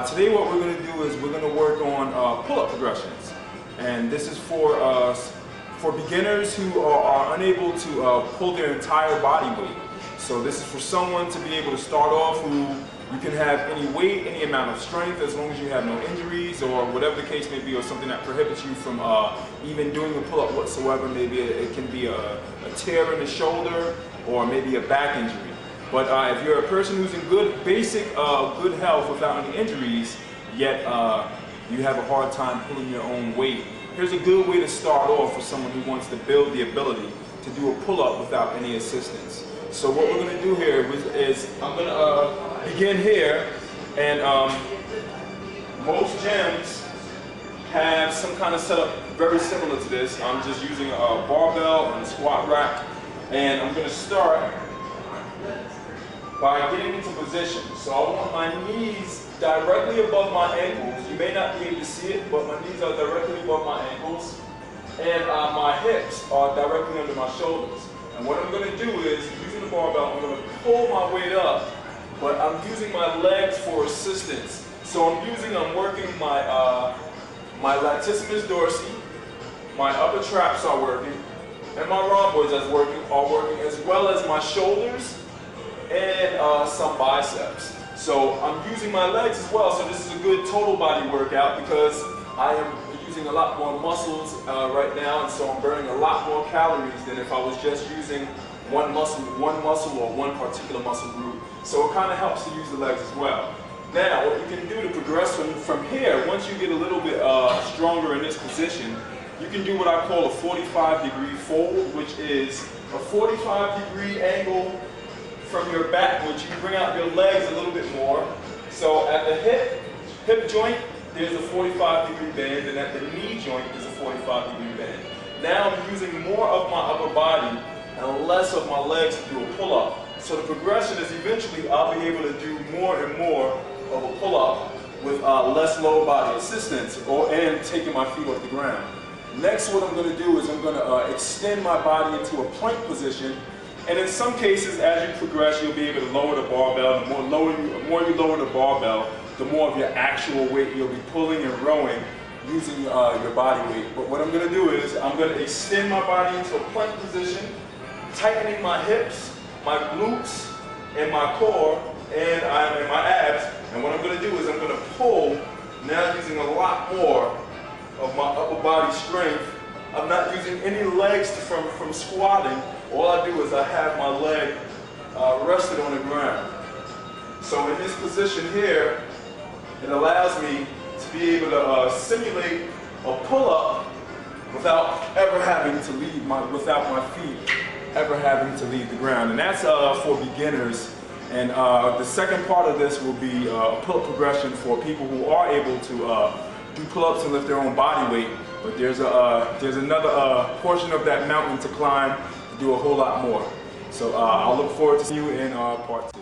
Today what we're going to do is we're going to work on pull-up progressions, and this is for beginners who are unable to pull their entire body weight. So this is for someone to be able to start off who you can have any weight, any amount of strength, as long as you have no injuries or whatever the case may be, or something that prohibits you from even doing a pull-up whatsoever. Maybe it can be a tear in the shoulder or maybe a back injury. But if you're a person who's in good, basic, good health without any injuries, yet you have a hard time pulling your own weight, here's a good way to start off for someone who wants to build the ability to do a pull-up without any assistance. So what we're going to do here is I'm going to begin here, and most gyms have some kind of setup very similar to this. I'm just using a barbell and a squat rack, and I'm going to start by getting into position. So I want my knees directly above my ankles. You may not be able to see it, but my knees are directly above my ankles, and my hips are directly under my shoulders. And what I'm going to do is, using the barbell, I'm going to pull my weight up, but I'm using my legs for assistance. So I'm working my my latissimus dorsi, my upper traps are working, and my rhomboids are working, as well as my shoulders and some biceps. So I'm using my legs as well, so this is a good total body workout because I am using a lot more muscles right now, and so I'm burning a lot more calories than if I was just using one muscle or one particular muscle group. So it kind of helps to use the legs as well. Now, what you can do to progress from here, once you get a little bit stronger in this position, you can do what I call a 45-degree fold, which is a 45-degree angle from your back, which you bring out your legs a little bit more. So at the hip joint, there's a 45-degree bend, and at the knee joint is a 45-degree bend. Now I'm using more of my upper body and less of my legs to do a pull-up. So the progression is eventually I'll be able to do more and more of a pull-up with less lower body assistance and taking my feet off the ground. Next, what I'm going to do is I'm going to extend my body into a plank position. And in some cases, as you progress, you'll be able to lower the barbell. The more you lower the barbell, the more of your actual weight you'll be pulling and rowing using your body weight. But what I'm going to do is I'm going to extend my body into a plank position, tightening my hips, my glutes, and my core, and my abs. And what I'm going to do is I'm going to pull, now using a lot more of my upper body strength. I'm not using any legs from squatting. All I do is I have my leg rested on the ground. So in this position here, it allows me to be able to simulate a pull-up without ever having to leave without my feet ever having to leave the ground. And that's for beginners. And the second part of this will be a pull-up progression for people who are able to do pull-ups and lift their own body weight. But there's another portion of that mountain to climb to do a whole lot more. So I'll look forward to seeing you in part 2.